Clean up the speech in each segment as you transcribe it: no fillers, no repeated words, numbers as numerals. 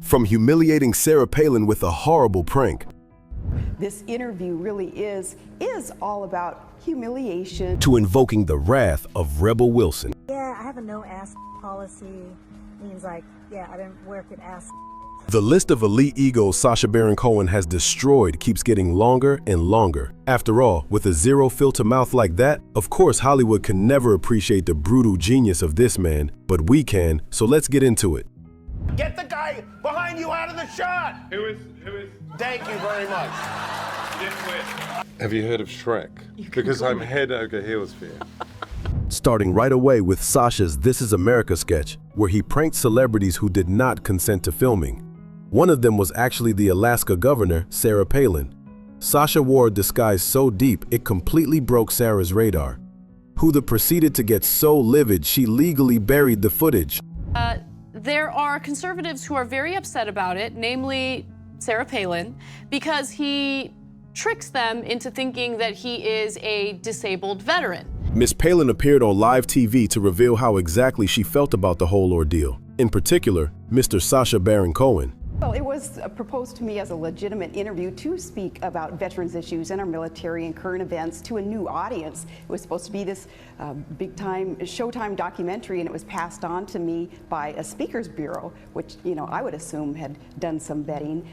From humiliating Sarah Palin with a horrible prank, This interview really is all about humiliation. to invoking the wrath of Rebel Wilson. Yeah, I have a no ass policy. Means like, yeah, I didn't work at ass. The list of elite egos Sacha Baron Cohen has destroyed keeps getting longer and longer. After all, with a zero-filter mouth like that, of course Hollywood can never appreciate the brutal genius of this man, but we can, so let's get into it. Get the guy behind you out of the shot! Who is? Thank you very much. Have you heard of Shrek? Because I'm head over heels for you. Starting right away with Sacha's This Is America sketch, where he pranked celebrities who did not consent to filming. One of them was actually the Alaska Governor, Sarah Palin. Sacha wore a disguise so deep it completely broke Sarah's radar, who proceeded to get so livid she legally buried the footage. There are conservatives who are very upset about it, namely Sarah Palin, because he tricks them into thinking that he is a disabled veteran. Miss Palin appeared on live TV to reveal how exactly she felt about the whole ordeal. In particular, Mr. Sacha Baron Cohen. Well, it was proposed to me as a legitimate interview to speak about veterans issues in our military and current events to a new audience. It was supposed to be this big-time Showtime documentary, and it was passed on to me by a speakers bureau, which, you know, I would assume had done some vetting.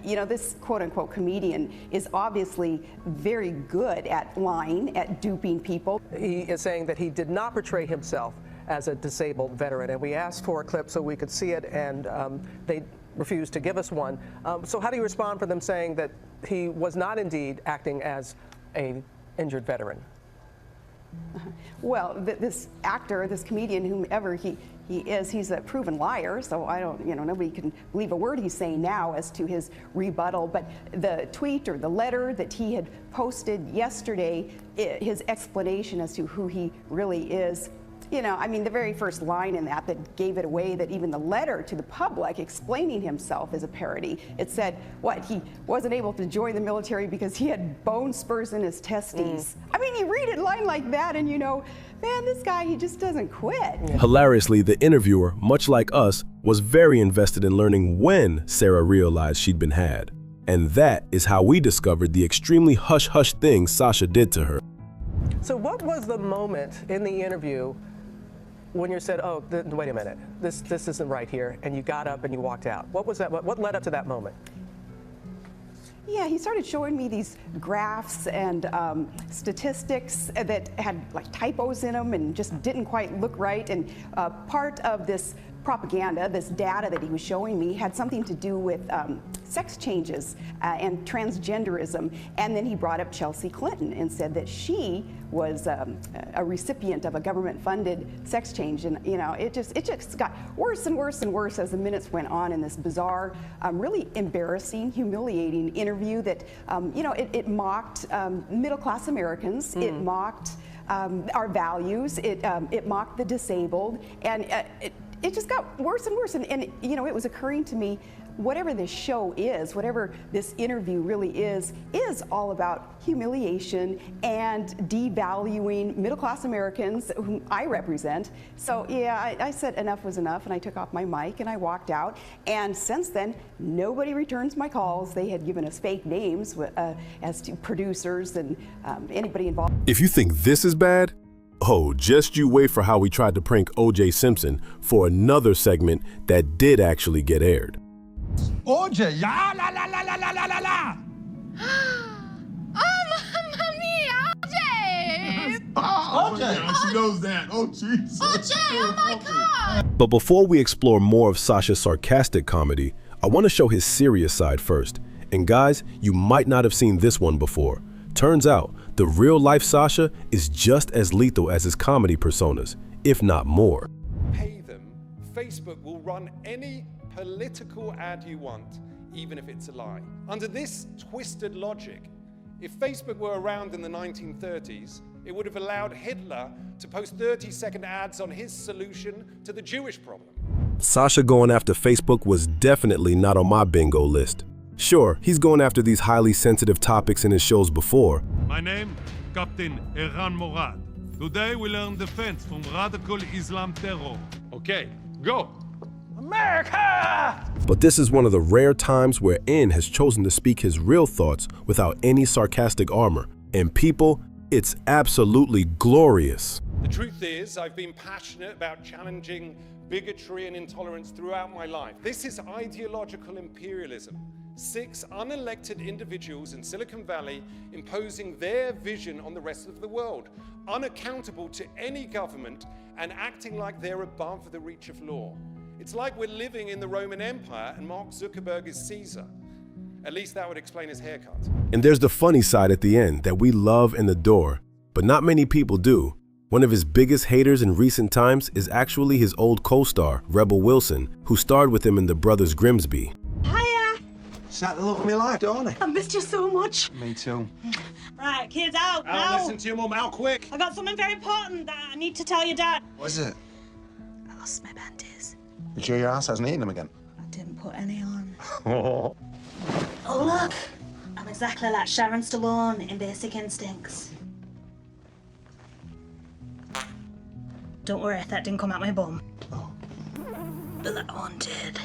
You know, this quote-unquote comedian is obviously very good at lying, at duping people. He is saying that he did not portray himself as a disabled veteran, and we asked for a clip so we could see it, and they refused to give us one. So how do you respond for them saying that he was not indeed acting as an injured veteran? Well, this actor, this comedian, whomever he is, he's a proven liar, so I don't, you know, nobody can believe a word he's saying now as to his rebuttal. But the tweet or the letter that he had posted yesterday, his explanation as to who he really is, you know, I mean, the very first line in that gave it away, that even the letter to the public explaining himself is a parody. It said, what, he wasn't able to join the military because he had bone spurs in his testes. I mean, you read a line like that and you know, man, this guy, he just doesn't quit. Hilariously, the interviewer, much like us, was very invested in learning when Sarah realized she'd been had. And that is how we discovered the extremely hush-hush things Sacha did to her. So what was the moment in the interview when you said, oh, wait a minute, this isn't right here, and you got up and you walked out? What was that? What led up to that moment? Yeah, he started showing me these graphs and statistics that had like typos in them and just didn't quite look right. And part of this propaganda, this data that he was showing me, had something to do with sex changes and transgenderism. And then he brought up Chelsea Clinton and said that she was a recipient of a government-funded sex change. And you know, it just got worse and worse and worse as the minutes went on in this bizarre, really embarrassing, humiliating interview that, you know, it mocked middle-class Americans. It mocked our values. It mocked the disabled, and it just got worse and worse. And you know, it was occurring to me, whatever this show is, whatever this interview really is all about humiliation and devaluing middle-class Americans whom I represent. So yeah, I said enough was enough, and I took off my mic and I walked out. And since then, nobody returns my calls. They had given us fake names as to producers and anybody involved. If you think this is bad, oh, just you wait for how we tried to prank OJ Simpson for another segment that did actually get aired. OJ, ya la la la la la la la la. Oh, mamma mia, OJ! OJ, she knows that. Oh, Jesus. OJ, oh my God! But before we explore more of Sacha's sarcastic comedy, I want to show his serious side first. And guys, you might not have seen this one before. Turns out, the real-life Sacha is just as lethal as his comedy personas, if not more. Pay them, Facebook will run any political ad you want, even if it's a lie. Under this twisted logic, if Facebook were around in the 1930s, it would have allowed Hitler to post 30-second ads on his solution to the Jewish problem. Sacha going after Facebook was definitely not on my bingo list. Sure, he's going after these highly sensitive topics in his shows before. My name, Captain Eran Morad. Today we learn defense from radical Islam terror. Okay, go. America! But this is one of the rare times where N has chosen to speak his real thoughts without any sarcastic armor. And people, it's absolutely glorious. The truth is, I've been passionate about challenging bigotry and intolerance throughout my life. This is ideological imperialism. 6 unelected individuals in Silicon Valley imposing their vision on the rest of the world, unaccountable to any government and acting like they're above the reach of law. It's like we're living in the Roman Empire and Mark Zuckerberg is Caesar. At least that would explain his haircut. And there's the funny side at the end that we love and adore, but not many people do. One of his biggest haters in recent times is actually his old co-star, Rebel Wilson, who starred with him in The Brothers Grimsby. Hiya! Is that the love of my life, darling? I missed you so much. Me too. Right, kids, out Al, now. listen to your mum, Al, quick. I got something very important that I need to tell your dad. What is it? I lost my panties. You sure your ass hasn't eaten them again? I didn't put any on. Oh. Oh, look. I'm exactly like Sharon Stallone in Basic Instincts. Don't worry, that didn't come out my bum. Oh. But that one did.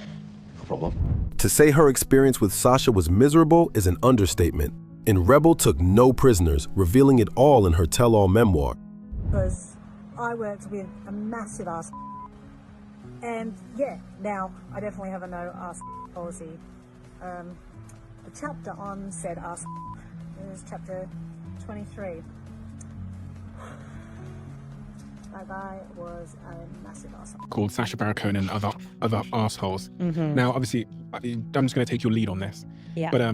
No problem. To say her experience with Sacha was miserable is an understatement. And Rebel took no prisoners, revealing it all in her tell-all memoir. Because I worked with a massive ass, and yeah, now I definitely have a no ass policy. The chapter on said ass is chapter 23. That guy was a massive arsehole. Called Sacha Baron Cohen and other arseholes. Now, obviously, I'm just going to take your lead on this. Yeah. But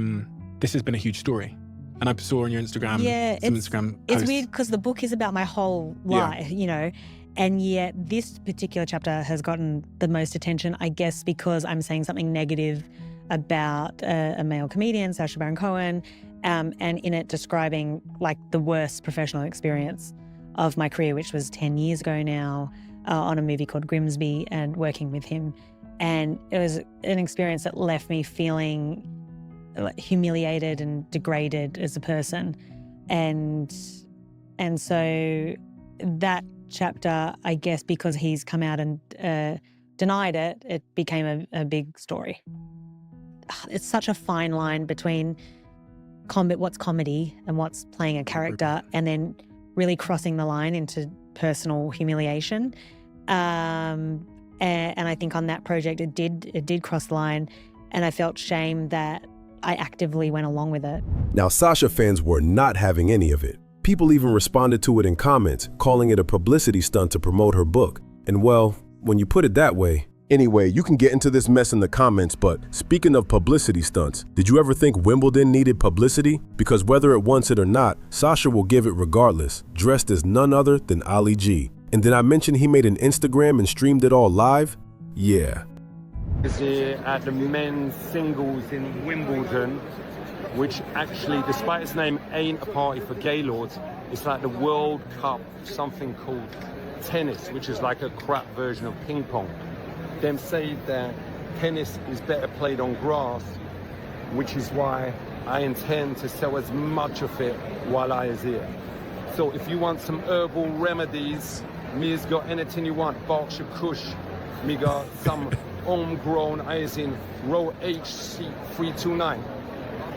this has been a huge story. And I saw on your Instagram, some Instagram posts. It's weird because the book is about my whole life, you know, and yet this particular chapter has gotten the most attention, I guess, because I'm saying something negative about a male comedian, Sacha Baron Cohen, and in it describing like the worst professional experience of my career, which was 10 years ago now, on a movie called Grimsby and working with him. And it was an experience that left me feeling humiliated and degraded as a person. And so that chapter, I guess, because he's come out and denied it, it became a big story. It's such a fine line between what's comedy and what's playing a character, and then really crossing the line into personal humiliation. And I think on that project, it did cross the line, and I felt shame that I actively went along with it. Now, Sacha fans were not having any of it. People even responded to it in comments, calling it a publicity stunt to promote her book. And well, when you put it that way. Anyway, you can get into this mess in the comments, but speaking of publicity stunts, did you ever think Wimbledon needed publicity? Because whether it wants it or not, Sacha will give it regardless, dressed as none other than Ali G. And did I mention he made an Instagram and streamed it all live? Yeah. At the men's singles in Wimbledon, which actually, despite its name, ain't a party for gaylords. It's like the World Cup, something called tennis, which is like a crap version of ping pong. Them say that tennis is better played on grass, which is why I intend to sell as much of it while I is here. So if you want some herbal remedies, me has got anything you want, Berkshire Kush, me got some homegrown isin, Row HC 329.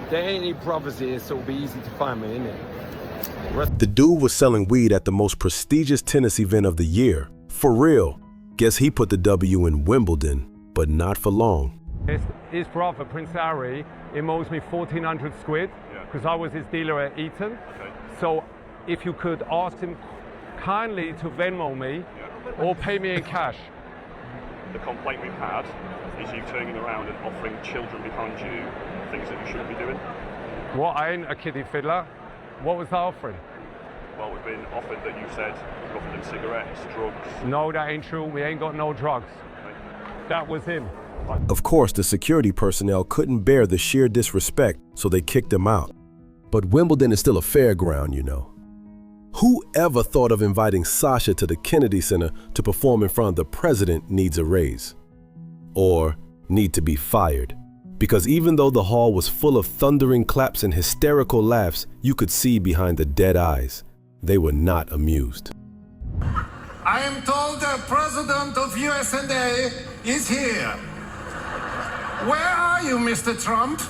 There ain't any brothers here, so it'll be easy to find me, innit? The dude was selling weed at the most prestigious tennis event of the year. For real. Guess he put the W in Wimbledon, but not for long. His brother, Prince Harry, he owes me 1,400 squid because I was his dealer at Eton. Okay. So if you could ask him kindly to Venmo me or pay me in cash. The complaint we've had is you turning around and offering children behind you things that you shouldn't be doing. What, I ain't a kiddie fiddler. What was that offering? Well, we've been offered that you said you offered them cigarettes, drugs. No, that ain't true. We ain't got no drugs. Okay. That was him. Of course, the security personnel couldn't bear the sheer disrespect, so they kicked him out. But Wimbledon is still a fairground, you know. Who ever thought of inviting Sacha to the Kennedy Center to perform in front of the president needs a raise? Or need to be fired? Because even though the hall was full of thundering claps and hysterical laughs, you could see behind the dead eyes. They were not amused. I am told the president of USA is here. Where are you, Mr. Trump?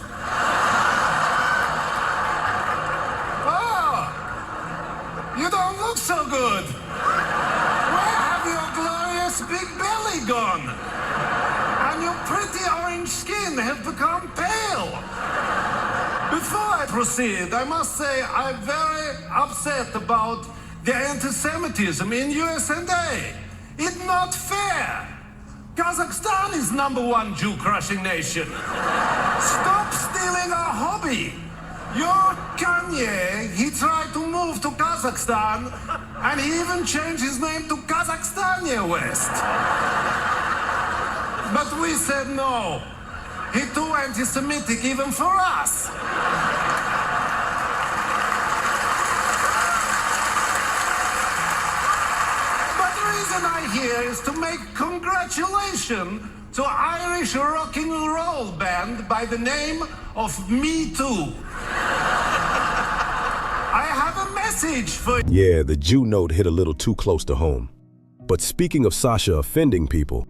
Oh, you don't look so good. Where have your glorious big belly gone? And your pretty orange skin have become pale. Before I proceed, I must say I'm very upset about the anti-Semitism in USA. It's not fair. Kazakhstan is #1 Jew-crushing nation. Stop stealing our hobby. Your Kanye, he tried to move to Kazakhstan, and he even changed his name to Kazakhstania West. But we said no. He's too anti-Semitic even for us. But the reason I'm here is to make congratulations to Irish rock and roll band by the name of Me Too. I have a message for you. Yeah, the Jew note hit a little too close to home. But speaking of Sacha offending people,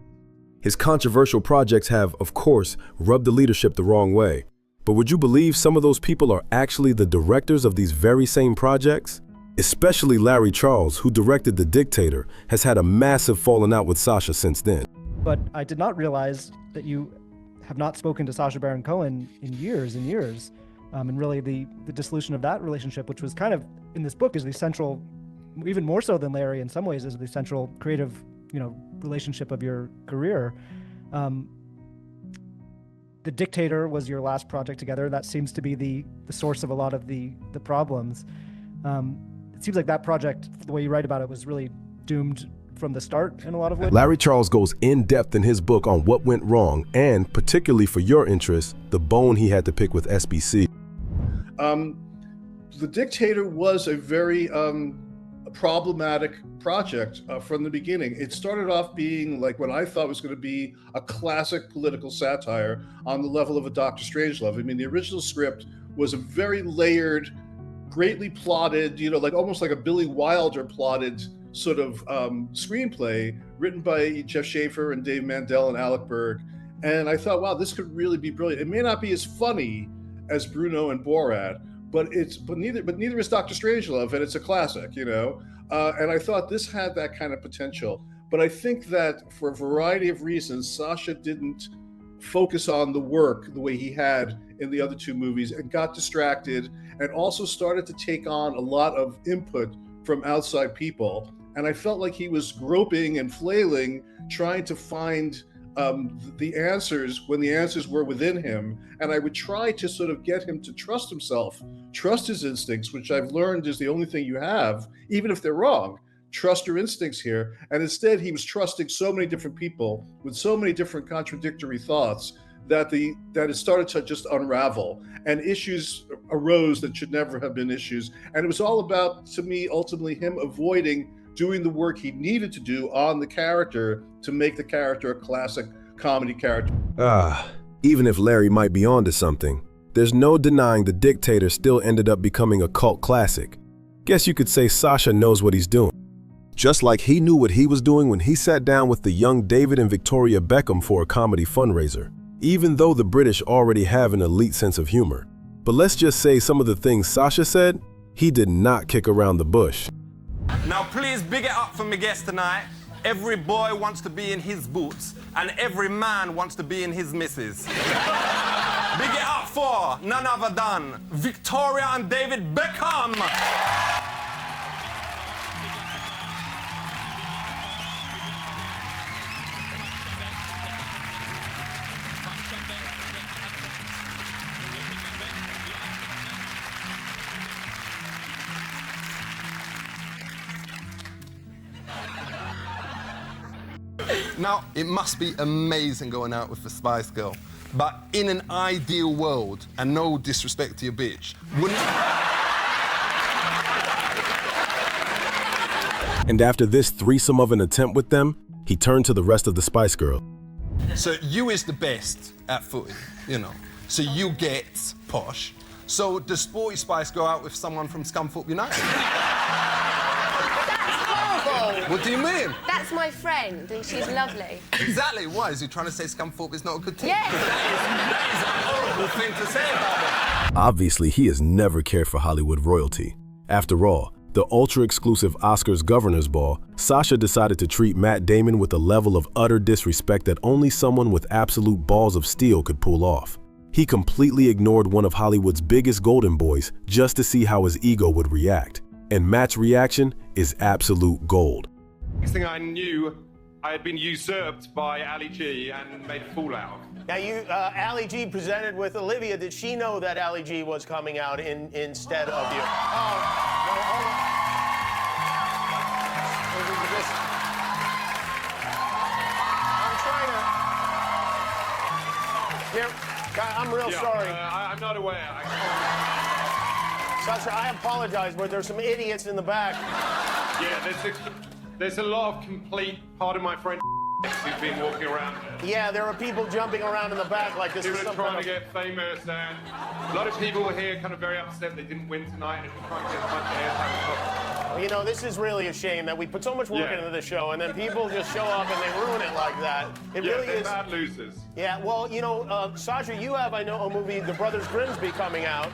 his controversial projects have, of course, rubbed the leadership the wrong way. But would you believe some of those people are actually the directors of these very same projects? Especially Larry Charles, who directed The Dictator, has had a massive falling out with Sacha since then. But I did not realize that you have not spoken to Sacha Baron Cohen in years and years. And really the dissolution of that relationship, which was kind of, in this book, is the central, even more so than Larry in some ways, is the central creative, relationship of your career. The Dictator was your last project together. That seems to be the source of a lot of the problems. It seems like that project, the way you write about it, was really doomed from the start in a lot of ways. Larry Charles goes in depth in his book on what went wrong, and particularly for your interest, the bone he had to pick with SBC. The Dictator was a very problematic project from the beginning. It started off being like what I thought was going to be a classic political satire on the level of a Dr. Strangelove. I mean, the original script was a very layered, greatly plotted, like almost like a Billy Wilder plotted sort of screenplay written by Jeff Schaffer and Dave Mandel and Alec Berg. And I thought, wow, this could really be brilliant. It may not be as funny as Bruno and Borat, but neither is Dr. Strangelove, and it's a classic, And I thought this had that kind of potential. But I think that for a variety of reasons, Sacha didn't focus on the work the way he had in the other two movies and got distracted, and also started to take on a lot of input from outside people. And I felt like he was groping and flailing, trying to find the answers when the answers were within him. And I would try to sort of get him to trust himself, trust his instincts, which I've learned is the only thing you have, even if they're wrong. Trust your instincts here. And instead, he was trusting so many different people with so many different contradictory thoughts that it started to just unravel, and issues arose that should never have been issues. And it was all about, to me, ultimately him avoiding doing the work he needed to do on the character to make the character a classic comedy character. Even if Larry might be onto something, there's no denying The Dictator still ended up becoming a cult classic. Guess you could say Sacha knows what he's doing. Just like he knew what he was doing when he sat down with the young David and Victoria Beckham for a comedy fundraiser, even though the British already have an elite sense of humor. But let's just say some of the things Sacha said, he did not kick around the bush. Now please big it up for my guest tonight. Every boy wants to be in his boots, and every man wants to be in his missus. Big it up for none other than Victoria and David Beckham. Now, it must be amazing going out with the Spice Girl, but in an ideal world, and no disrespect to your bitch, wouldn't... And after this threesome of an attempt with them, he turned to the rest of the Spice Girl. So you is the best at footy, So you get posh. So does Sporty Spice go out with someone from Scunthorpe United? What do you mean? That's my friend, and she's lovely. Exactly. Why? Is he trying to say Scunthorpe is not a good team? Yes. horrible thing to say about it. Obviously, he has never cared for Hollywood royalty. After all, the ultra-exclusive Oscars Governor's Ball, Sacha decided to treat Matt Damon with a level of utter disrespect that only someone with absolute balls of steel could pull off. He completely ignored one of Hollywood's biggest golden boys just to see how his ego would react. And Matt's reaction is absolute gold. Next thing I knew, I had been usurped by Ali G and made a fool out. Now, Ali G presented with Olivia. Did she know that Ali G was coming out instead of you? Oh, no, hold on. I'm trying to. Here, I'm real sorry. I'm not aware. Sacha, I apologize, but there's some idiots in the back. Yeah, there's a lot of complete, pardon my French, who've been walking around there. Yeah, there are people jumping around in the back like this People is are some trying kind to of... get famous, and a lot of people were here kind of very upset they didn't win tonight, and they're trying to get as much airtime as possible. You know, this is really a shame that we put so much work into the show, and then people just show up and they ruin it like that. It really they're is. bad losers. Yeah, well, you know, Sacha, you have, I know, a movie, The Brothers Grimsby, coming out.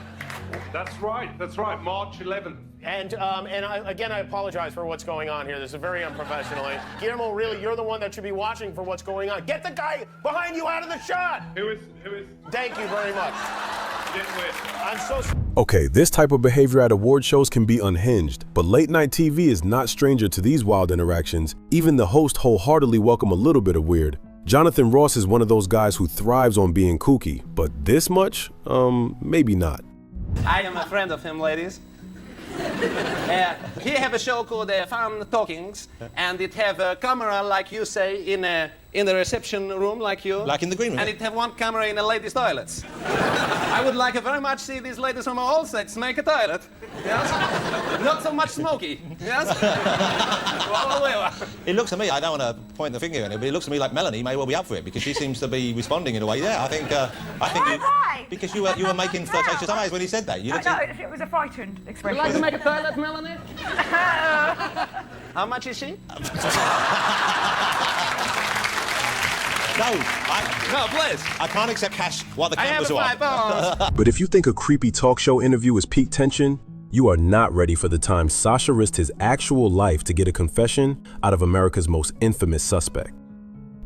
That's right, March 11th. And I apologize for what's going on here. This is very unprofessional. Guillermo, really, you're the one that should be watching for what's going on. Get the guy behind you out of the shot! Who is? Thank you very much. I'm so Okay, this type of behavior at award shows can be unhinged, but late night TV is not stranger to these wild interactions. Even the host wholeheartedly welcome a little bit of weird. Jonathan Ross is one of those guys who thrives on being kooky, but this much? Maybe not. I am a friend of him, ladies. He have a show called Fun Talkings, and it have a camera, like you say, in the reception room, like you. Like in the green room. And it have one camera in the ladies' toilets. I would like very much see these ladies from all sex make a toilet. Yes? Not so much smoky. Yes? It looks to me, I don't want to point the finger at it, but it looks to me like Melanie may well be up for it because she seems to be responding in a way. Yeah, I think you, because you were making flirtatious eyes when he said that. No, it was a frightened expression. You like to make a toilet, Melanie? How much is she? No, please. I can't accept cash while the cameras are on. But if you think a creepy talk show interview is peak tension, you are not ready for the time Sacha risked his actual life to get a confession out of America's most infamous suspect.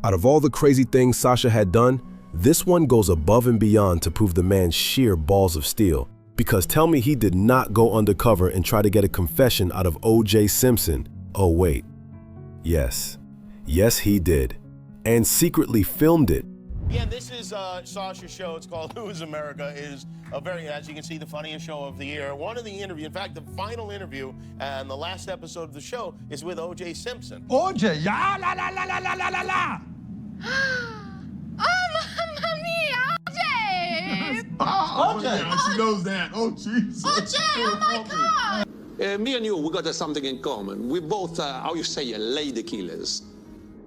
Out of all the crazy things Sacha had done, this one goes above and beyond to prove the man's sheer balls of steel. Because tell me he did not go undercover and try to get a confession out of OJ Simpson. Oh wait. Yes, he did. And secretly filmed it. Yeah, this is Sacha's show. It's called Who is America? Is a very, as you can see, the funniest show of the year. One of the interviews, in fact, the final interview and the last episode of the show is with OJ Simpson. OJ, yeah, la la la la la la la la. Oh, mamma mia, OJ! OJ, she knows that. Oh, Jesus. OJ, oh my God! Me and you, we got something in common. We both, how you say, lady killers.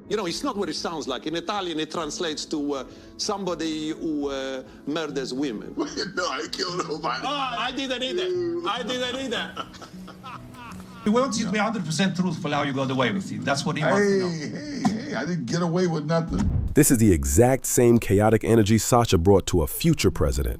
You know, it's not what it sounds like. In Italian, it translates to somebody who murders women. No, I killed nobody. Oh, I didn't either. He wants you to be 100% truthful how you got away with it. That's what he wants to know. Hey, I didn't get away with nothing. This is the exact same chaotic energy Sacha brought to a future president.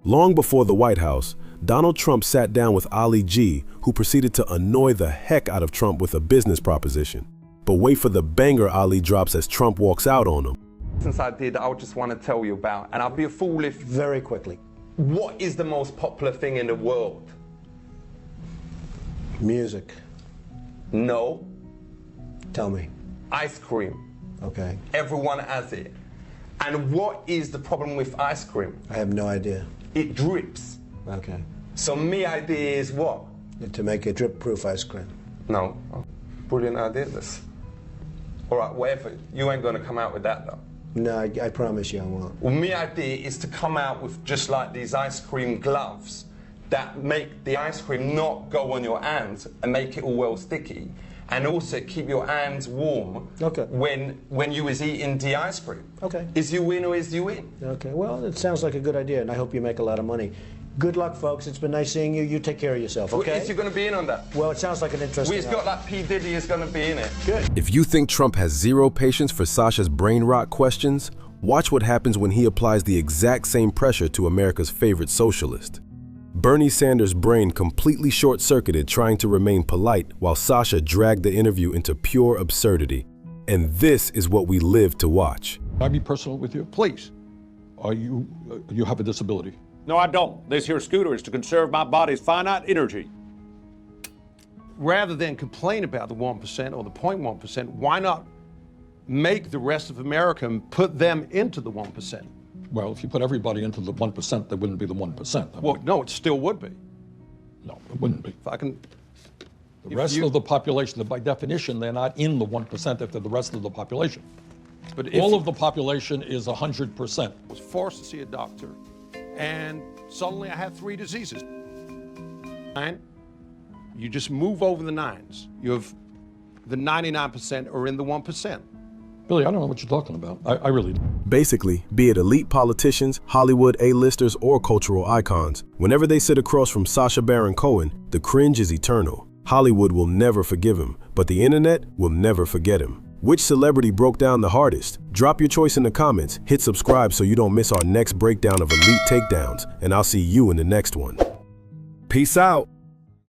Long before the White House, Donald Trump sat down with Ali G, who proceeded to annoy the heck out of Trump with a business proposition. But wait for the banger Ali drops as Trump walks out on him. Since I did, I just want to tell you about, and I'll be a fool if... Very quickly. What is the most popular thing in the world? Music. No. Tell me. Ice cream. Okay. Everyone has it. And what is the problem with ice cream? I have no idea. It drips. Okay. So my idea is what? To make a drip-proof ice cream. No. Brilliant idea, this. All right, whatever. You ain't gonna come out with that, though. No, I promise you I won't. Well, my idea is to come out with just like these ice cream gloves that make the ice cream not go on your hands and make it all well sticky, and also keep your hands warm when you was eating the ice cream. Okay. Is you win or is you win? Okay, well, it sounds like a good idea, and I hope you make a lot of money. Good luck, folks. It's been nice seeing you. You take care of yourself, okay? Is you going to be in on that? Well, it sounds like an interesting... We've got like P. Diddy is going to be in it. Good. If you think Trump has zero patience for Sacha's brain rot questions, Watch what happens when he applies the exact same pressure to America's favorite socialist. Bernie Sanders' brain completely short-circuited trying to remain polite while Sacha dragged the interview into pure absurdity. And this is what we live to watch. Can I be personal with you? Please. You have a disability. No, I don't. This here scooter is to conserve my body's finite energy. Rather than complain about the 1% or the 0.1%, why not make the rest of America and put them into the 1%? Well, if you put everybody into the 1%, there wouldn't be the 1%. Well, no, it still would be. No, it wouldn't be. If I can... The rest of the population, by definition, they're not in the 1% if they're the rest of the population. But all of the population is 100%. I was forced to see a doctor, and suddenly I had 3 diseases. 9, you just move over the 9s. You have the 99% are in the 1%. Billy, I don't know what you're talking about. I really don't. Basically, be it elite politicians, Hollywood A-listers, or cultural icons, whenever they sit across from Sacha Baron Cohen, the cringe is eternal. Hollywood will never forgive him, but the internet will never forget him. Which celebrity broke down the hardest? Drop your choice in the comments, hit subscribe so you don't miss our next breakdown of elite takedowns, and I'll see you in the next one. Peace out.